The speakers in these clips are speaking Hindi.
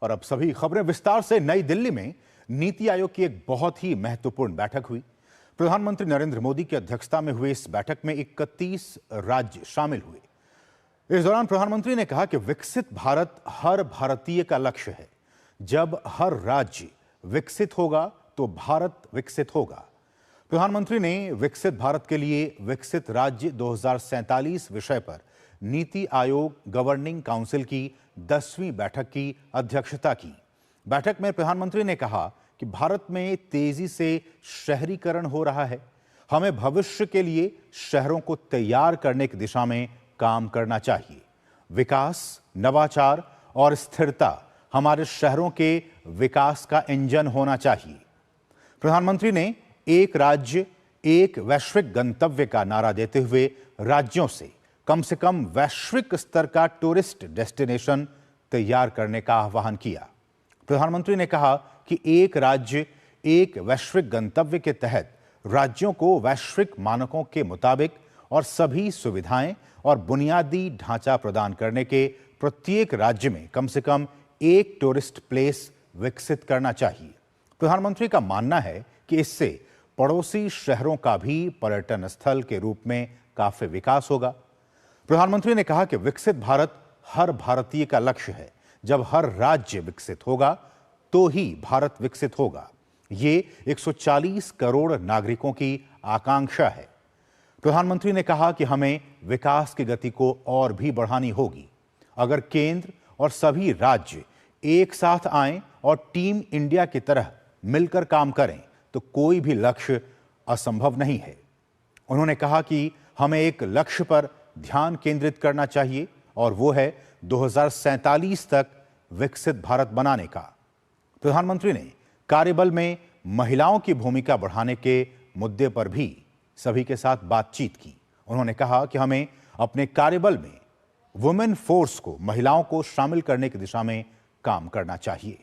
और अब सभी खबरें विस्तार से। नई दिल्ली में नीति आयोग की एक बहुत ही महत्वपूर्ण बैठक हुई। प्रधानमंत्री नरेंद्र मोदी की अध्यक्षता में हुई इस बैठक में 31 राज्य शामिल हुए। इस दौरान प्रधानमंत्री ने कहा कि विकसित भारत हर भारतीय का लक्ष्य है। जब हर राज्य विकसित होगा तो भारत विकसित होगा। प्रधानमंत्री ने विकसित भारत के लिए विकसित राज्य 2047 विषय पर नीति आयोग गवर्निंग काउंसिल की 10वीं बैठक की अध्यक्षता की। बैठक में प्रधानमंत्री ने कहा कि भारत में तेजी से शहरीकरण हो रहा है। हमें भविष्य के लिए शहरों को तैयार करने की दिशा में काम करना चाहिए। विकास, नवाचार और स्थिरता हमारे शहरों के विकास का इंजन होना चाहिए। प्रधानमंत्री ने एक राज्य एक वैश्विक गंतव्य का नारा देते हुए राज्यों से कम वैश्विक स्तर का टूरिस्ट डेस्टिनेशन तैयार करने का आह्वान किया। प्रधानमंत्री ने कहा कि एक राज्य एक वैश्विक गंतव्य के तहत राज्यों को वैश्विक मानकों के मुताबिक और सभी सुविधाएं और बुनियादी ढांचा प्रदान करने के प्रत्येक राज्य में कम से कम एक टूरिस्ट प्लेस विकसित करना चाहिए। प्रधानमंत्री का मानना है कि इससे पड़ोसी शहरों का भी पर्यटन स्थल के रूप में काफी विकास होगा। प्रधानमंत्री ने कहा कि विकसित भारत हर भारतीय का लक्ष्य है। जब हर राज्य विकसित होगा तो ही भारत विकसित होगा। ये 140 करोड़ नागरिकों की आकांक्षा है। प्रधानमंत्री ने कहा कि हमें विकास की गति को और भी बढ़ानी होगी। अगर केंद्र और सभी राज्य एक साथ आएं और टीम इंडिया की तरह मिलकर काम करें तो कोई भी लक्ष्य असंभव नहीं है। उन्होंने कहा कि हमें एक लक्ष्य पर ध्यान केंद्रित करना चाहिए और वो है 2047 तक विकसित भारत बनाने का। प्रधानमंत्री ने कार्यबल में महिलाओं की भूमिका बढ़ाने के मुद्दे पर भी सभी के साथ बातचीत की। उन्होंने कहा कि हमें अपने कार्यबल में वुमेन फोर्स को, महिलाओं को शामिल करने की दिशा में काम करना चाहिए।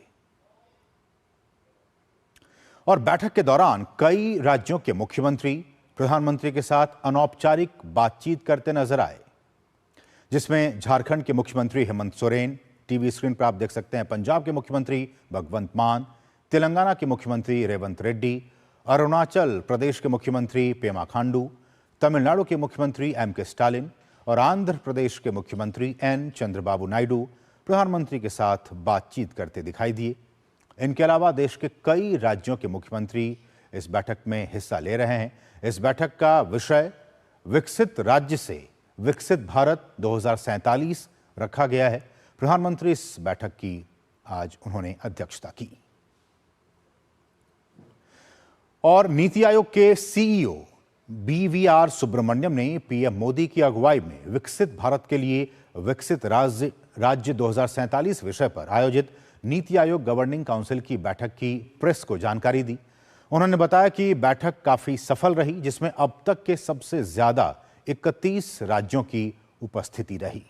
और बैठक के दौरान कई राज्यों के मुख्यमंत्री प्रधानमंत्री के साथ अनौपचारिक बातचीत करते नजर आए, जिसमें झारखंड के मुख्यमंत्री हेमंत सोरेन, टीवी स्क्रीन पर आप देख सकते हैं पंजाब के मुख्यमंत्री भगवंत मान, तेलंगाना के मुख्यमंत्री रेवंत रेड्डी, अरुणाचल प्रदेश के मुख्यमंत्री पेमा खांडू, तमिलनाडु के मुख्यमंत्री एम.के. स्टालिन और आंध्र प्रदेश के मुख्यमंत्री एन. चंद्रबाबू नायडू प्रधानमंत्री के साथ बातचीत करते दिखाई दिए। इनके अलावा देश के कई राज्यों के मुख्यमंत्री इस बैठक में हिस्सा ले रहे हैं। इस बैठक का विषय विकसित राज्य से विकसित भारत 2047 रखा गया है। प्रधानमंत्री इस बैठक की आज उन्होंने अध्यक्षता की। और नीति आयोग के सीईओ बीवीआर सुब्रमण्यम ने पीएम मोदी की अगुवाई में विकसित भारत के लिए विकसित राज्य 2047 विषय पर आयोजित नीति आयोग गवर्निंग काउंसिल की बैठक की प्रेस को जानकारी दी। उन्होंने बताया कि बैठक काफी सफल रही, जिसमें अब तक के सबसे ज्यादा 31 राज्यों की उपस्थिति रही।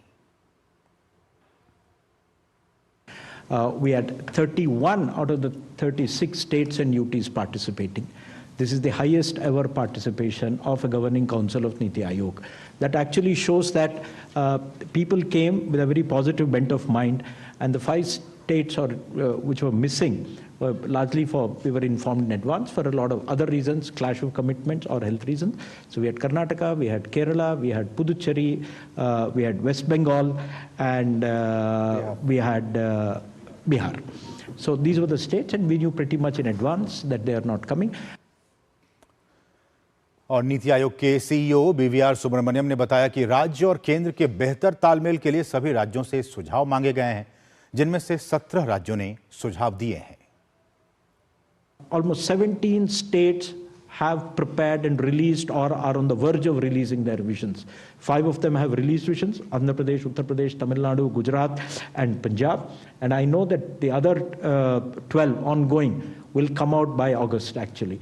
We had 31 out of the 36 states and UTs participating. This is the highest ever participation of a governing council of Niti Aayog. That actually shows that people came with a very positive bent of mind, and the 5 states which were missing were largely we were informed in advance for a lot of other reasons, clash of commitments or health reasons. So we had Karnataka, we had Kerala, we had Puducherry, we had West Bengal, and we had Bihar. So these were the states, and we knew pretty much in advance that they are not coming. और नीति आयोग के सीईओ बीवीआर सुब्रमण्यम ने बताया कि राज्य और केंद्र के बेहतर तालमेल के लिए सभी राज्यों से सुझाव मांगे गए हैं, जिनमें से 17 राज्यों ने सुझाव दिए हैं। Almost 17 states have prepared and released or are on the verge of releasing their visions. 5 of them have released visions: Andhra Pradesh, Uttar Pradesh, Tamil Nadu, Gujarat and Punjab. And I know that the other 12 ongoing will come out by August actually.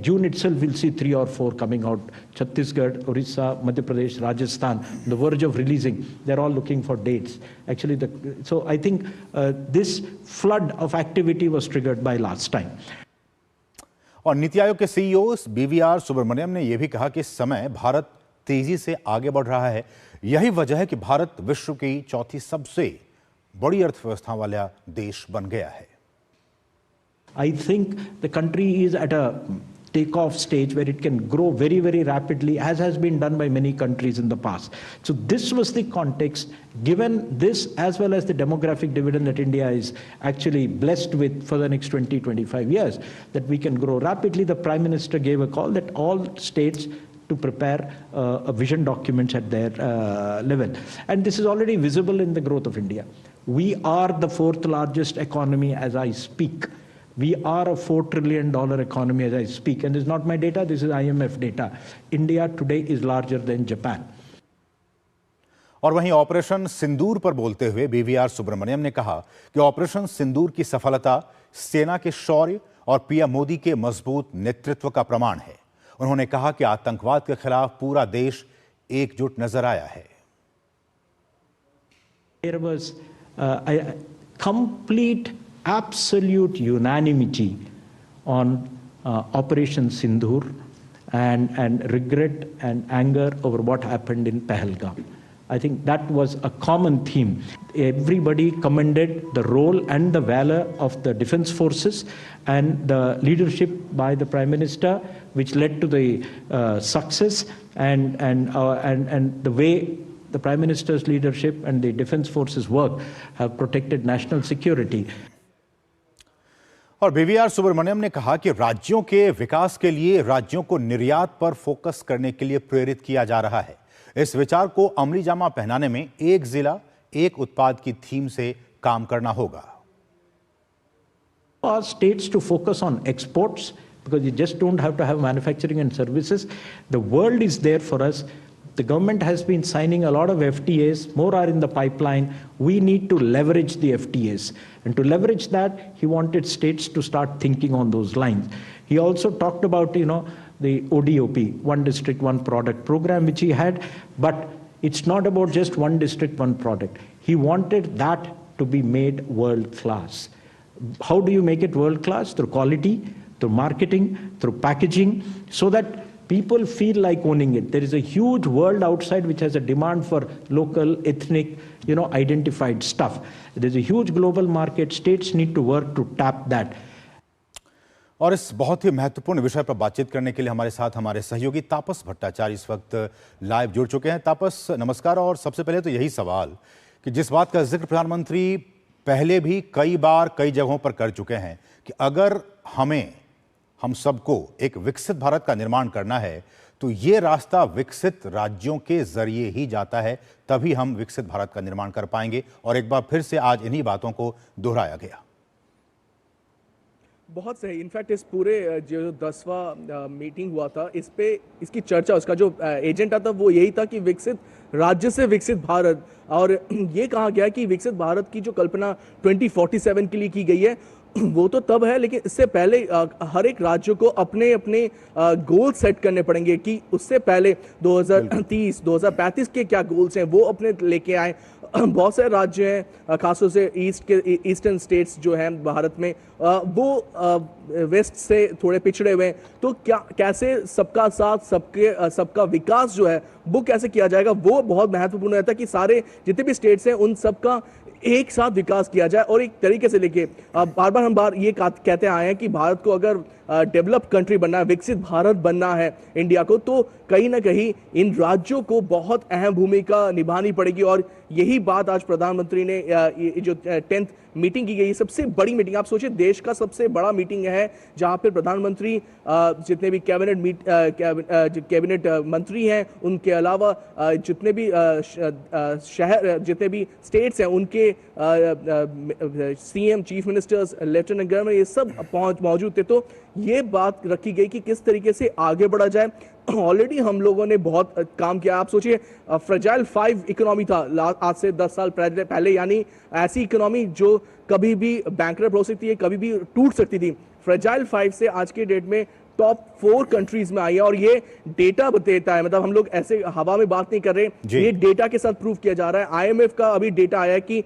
June itself we'll see 3 or 4 coming out. Chhattisgarh, Orissa, Madhya Pradesh, Rajasthan, on the verge of releasing. They're all looking for dates. Actually, so I think this flood of activity was triggered by last time. और नीति आयोग के सीईओ बीवीआर सुब्रमण्यम ने यह भी कहा कि इस समय भारत तेजी से आगे बढ़ रहा है। यही वजह है कि भारत विश्व की चौथी सबसे बड़ी अर्थव्यवस्था वाला देश बन गया है। I think the country is at a takeoff stage where it can grow very, very rapidly, as has been done by many countries in the past. So this was the context. Given this, as well as the demographic dividend that India is actually blessed with for the next 20, 25 years, that we can grow rapidly, the Prime Minister gave a call that all states to prepare a vision documents at their level. And this is already visible in the growth of India. We are the fourth largest economy as I speak. We are a $4 trillion economy as I speak. And this is not my data, this is IMF data. India today is larger than Japan. और वहीं ऑपरेशन सिंदूर पर बोलते हुए बीवीआर सुब्रमण्यम ने कहा कि ऑपरेशन सिंदूर की सफलता सेना के शौर्य और पीएम मोदी के मजबूत नेतृत्व का प्रमाण है। उन्होंने कहा कि आतंकवाद के खिलाफ पूरा देश एकजुट नजर आया है। There was a complete, absolute unanimity on Operation Sindoor and regret and anger over what happened in Pahalgam. I think that was a common theme. Everybody commended the role and the valor of the defense forces and the leadership by the Prime Minister, which led to the success and the way the Prime Minister's leadership and the defense forces work have protected national security. और बीवीआर सुब्रमण्यम ने कहा कि राज्यों के विकास के लिए राज्यों को निर्यात पर फोकस करने के लिए प्रेरित किया जा रहा है। इस विचार को अमली जामा पहनाने में एक जिला एक उत्पाद की थीम से काम करना होगा। For states to focus on exports, because you just don't have to have manufacturing and services. The world is there for us. The government has been signing a lot of FTAs, more are in the pipeline. We need to leverage the FTAs. And to leverage that, he wanted states to start thinking on those lines. He also talked about, the ODOP, One District, One Product program, which he had, but it's not about just one district, one product. He wanted that to be made world class. How do you make it world class? Through quality, through marketing, through packaging, so that people feel like owning it. There is a huge world outside which has a demand for local, ethnic, identified stuff. There's a huge global market. States need to work to tap that. और इस बहुत ही महत्वपूर्ण विषय पर बातचीत करने के लिए हमारे साथ हमारे सहयोगी तापस भट्टाचार्य इस वक्त लाइव जुड़ चुके हैं। तापस, नमस्कार। और सबसे पहले तो यही सवाल कि जिस बात का जिक्र प्रधानमंत्री पहले भी कई बार कई जगहों पर कर चुके हैं कि अगर हम सबको एक विकसित भारत का निर्माण करना है तो ये रास्ता विकसित राज्यों के जरिए ही जाता है, तभी हम विकसित भारत का निर्माण कर पाएंगे। और एक बार फिर से आज इन्हीं बातों को दोहराया गया। बहुत सही। इनफैक्ट इस पूरे जो 10वां मीटिंग हुआ था, इसकी चर्चा, उसका जो एजेंडा था वो यही था कि विकसित राज्य से विकसित भारत। और ये कहा गया कि विकसित भारत की जो कल्पना 2047 के लिए की गई है वो तो तब है, लेकिन इससे पहले हर एक राज्य को अपने अपने गोल सेट करने पड़ेंगे कि उससे पहले 2030, 2035 के क्या गोल्स हैं वो अपने लेके आए। बहुत सारे राज्य हैं, खासतौर से ईस्टर्न स्टेट्स जो हैं भारत में, वो वेस्ट से थोड़े पिछड़े हुए हैं। तो कैसे सबका साथ, सबका विकास जो है वो कैसे किया जाएगा, वो बहुत महत्वपूर्ण रहता है कि सारे जितने भी स्टेट्स हैं उन सबका एक साथ विकास किया जाए। और एक तरीके से लेके बार बार हम ये कहते आए हैं कि भारत को अगर डेवलप्ड कंट्री बनना है, विकसित भारत बनना है इंडिया को, तो कहीं ना कहीं इन राज्यों को बहुत अहम भूमिका निभानी पड़ेगी। और यही बात आज प्रधानमंत्री ने जो 10th मीटिंग की गई, सबसे बड़ी मीटिंग, आप सोचिए देश का सबसे बड़ा मीटिंग है जहां पर प्रधानमंत्री जितने भी कैबिनेट मंत्री हैं, उनके अलावा जितने भी शहर, जितने भी स्टेट्स हैं, उनके CM, chief ministers, lieutenant governor, ये सब मौजूद थे। तो ये बात रखी गई कि किस तरीके से आगे बढ़ा जाए। ऑलरेडी हम लोगों ने बहुत काम किया। आप सोचिए फ्रेजाइल 5 इकोनॉमी था आज से 10 साल पहले, यानी ऐसी इकोनॉमी जो कभी भी बैंकरप्ट हो सकती है, कभी भी टूट सकती थी। फ्रेजाइल 5 से आज के डेट में टॉप 4 कंट्रीज में आई है। और ये डेटा बताता है, मतलब हम लोग ऐसे हवा में बात नहीं कर रहे, ये डेटा के साथ प्रूव किया जा रहा है। IMF का अभी डेटा आया है कि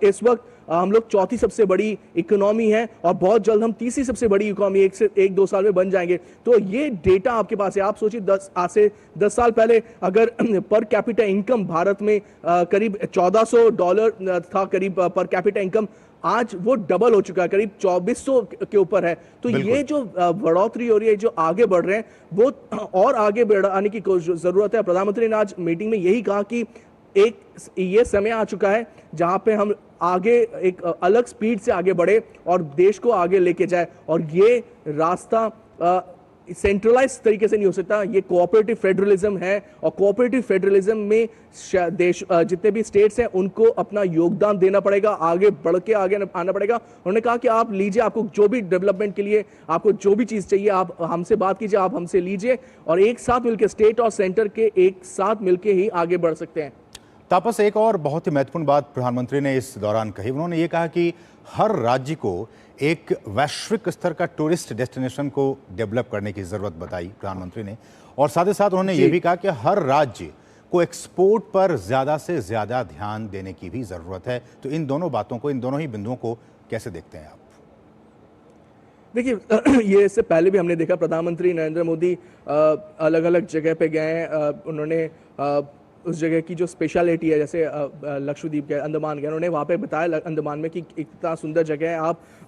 इस वक्त हम लोग चौथी सबसे बड़ी इकोनॉमी है और बहुत जल्द हम तीसरी सबसे बड़ी इकोनॉमी एक दो साल में बन जाएंगे। तो ये डेटा आपके पास है। आप सोचिए आज से 10 साल पहले अगर पर कैपिटा इनकम भारत में करीब $1400 था, करीब पर कैपिटा इनकम, आज वो डबल हो चुका है, करीब 2400 के ऊपर है। तो ये जो बढ़ोतरी हो रही है, जो आगे बढ़ रहे हैं, वो और आगे बढ़ाने की जरूरत है। प्रधानमंत्री ने आज मीटिंग में यही कहा कि ये समय आ चुका है जहां पे हम आगे एक अलग स्पीड से आगे बढ़े और देश को आगे लेके जाए, और ये रास्ता सेंट्रलाइज तरीके से नहीं हो सकता। ये कोऑपरेटिव फेडरलिज्म है, और कोऑपरेटिव फेडरलिज्म में देश जितने भी स्टेट्स हैं उनको अपना योगदान देना पड़ेगा, आगे बढ़ के आगे आना पड़ेगा। उन्होंने कहा कि आप लीजिए, आपको जो भी डेवलपमेंट के लिए आपको जो भी चीज चाहिए आप हमसे बात कीजिए, आप हमसे लीजिए, और एक साथ मिलकर स्टेट और सेंटर के एक साथ मिलकर ही आगे बढ़ सकते हैं। तापस, एक और बहुत ही महत्वपूर्ण बात प्रधानमंत्री ने इस दौरान कही। उन्होंने ये कहा कि हर राज्य को एक वैश्विक स्तर का टूरिस्ट डेस्टिनेशन को डेवलप करने की जरूरत बताई प्रधानमंत्री ने, और साथ ही साथ उन्होंने ये भी कहा कि हर राज्य को एक्सपोर्ट पर ज्यादा से ज्यादा ध्यान देने की भी जरूरत है। तो इन दोनों बातों को, इन दोनों ही बिंदुओं को कैसे देखते हैं आप? देखिए, ये इससे पहले भी हमने देखा, प्रधानमंत्री नरेंद्र मोदी अलग अलग जगह पे गए हैं। उन्होंने उस जगह की जो स्पेशलिटी है, जैसे लक्षद्वीप गए, अंडमान गए, उन्होंने वहाँ पे बताया अंडमान में कि इतना सुंदर जगह है।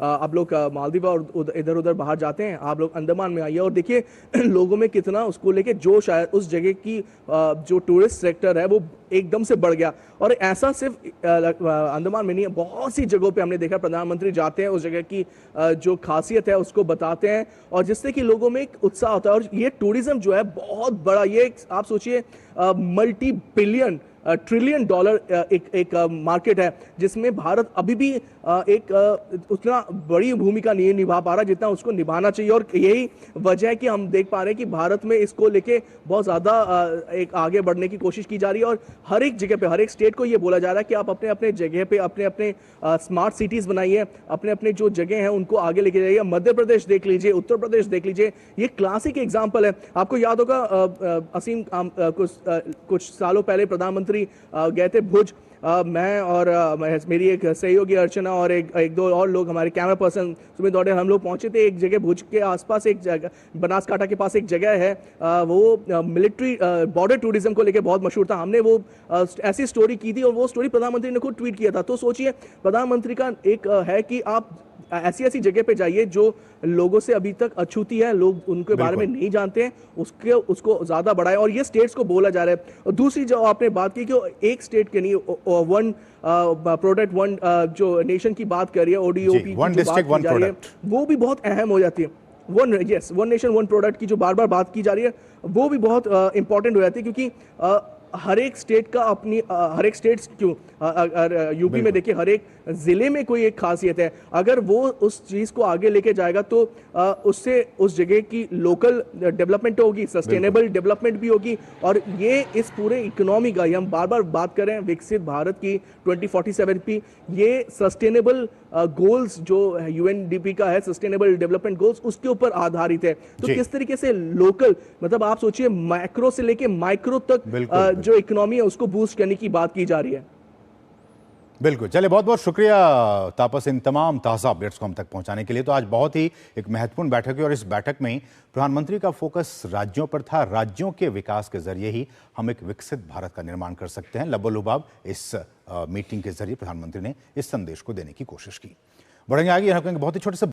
आप लोग मालदीव और इधर उधर बाहर जाते हैं, आप लोग अंडमान में आइए और देखिए लोगों में कितना उसको लेके जोश आया। उस जगह की जो टूरिस्ट सेक्टर है वो एकदम से बढ़ गया। और ऐसा सिर्फ अंडमान में नहीं है, बहुत सी जगहों पे हमने देखा प्रधानमंत्री जाते हैं, उस जगह की जो खासियत है उसको बताते हैं, और जिससे कि लोगों में एक उत्साह होता है। और ये टूरिज्म जो है बहुत बड़ा, ये आप सोचिए मल्टी बिलियन ट्रिलियन डॉलर एक मार्केट है, जिसमें भारत अभी भी उतना बड़ी भूमिका नहीं निभा पा रहा जितना उसको निभाना चाहिए। और यही वजह है कि हम देख पा रहे हैं कि भारत में इसको लेके बहुत ज्यादा एक आगे बढ़ने की कोशिश की जा रही है, और हर एक जगह पे, हर एक स्टेट को ये बोला जा रहा है कि आप अपने अपने जगह पे अपने अपने स्मार्ट सिटीज बनाइए, अपने अपने जो जगह हैं उनको आगे लेके जाइए। मध्य प्रदेश देख लीजिए, उत्तर प्रदेश देख लीजिए, ये क्लासिक एग्जाम्पल है। आपको याद होगा असीम कुछ सालों पहले प्रधानमंत्री गए थे भुज, मैं और मेरी एक सहयोगी अर्चना और एक दो और लोग, हमारे कैमरा पर्सन सुमित दौड़े, हम लोग पहुंचे थे एक जगह भुज के आसपास, एक जगह बनासकांठा के पास एक जगह है, वो मिलिट्री बॉर्डर टूरिज्म को लेके बहुत मशहूर था। हमने वो ऐसी स्टोरी की थी और वो स्टोरी प्रधानमंत्री ने खुद ट्वीट किया था। तो सोचिए, प्रधानमंत्री का एक है कि आप ऐसी ऐसी जगह पे जाइए जो लोगों से अभी तक अछूती है, लोग उनके बारे में नहीं जानते हैं, उसको ज्यादा बढ़ाए, और ये स्टेट्स को बोला जा रहा है। और दूसरी जो आपने बात की कि एक स्टेट के नहीं, वन प्रोडक्ट वन जो नेशन की बात कर रही है, ODOP की जो बात की जा रही है, वो भी बहुत अहम हो जाती है। वन नेशन वन प्रोडक्ट की जो बार बार बात की जा रही है, वो भी बहुत इंपॉर्टेंट हो जाती है, क्योंकि हर एक स्टेट का अपनी, हर एक स्टेट्स क्यों, यूपी में देखिए हर एक जिले में कोई एक खासियत है। अगर वो उस चीज को आगे लेके जाएगा तो उससे उस जगह की लोकल डेवलपमेंट होगी, सस्टेनेबल डेवलपमेंट भी होगी, और ये इस पूरे इकोनॉमी का, हम बार बार बात कर रहे हैं विकसित भारत की 2047 की, ये सस्टेनेबल गोल्स जो UNDP का है, सस्टेनेबल डेवलपमेंट गोल्स, उसके ऊपर आधारित है। तो किस तरीके से लोकल, मतलब आप सोचिए मैक्रो से लेके माइक्रो तक जो इकोनॉमी है उसको बूस्ट करने की बात की जा रही है। बिल्कुल, चलिए, बहुत बहुत शुक्रिया तापस इन तमाम ताज़ा अपडेट्स को हम तक पहुंचाने के लिए। तो आज बहुत ही एक महत्वपूर्ण बैठक हुई और इस बैठक में प्रधानमंत्री का फोकस राज्यों पर था। राज्यों के विकास के जरिए ही हम एक विकसित भारत का निर्माण कर सकते हैं। लबोलुबाब इस मीटिंग के जरिए प्रधानमंत्री ने इस संदेश को देने की कोशिश की। बढ़ेंगे आगे, यहाँ बहुत ही छोटे से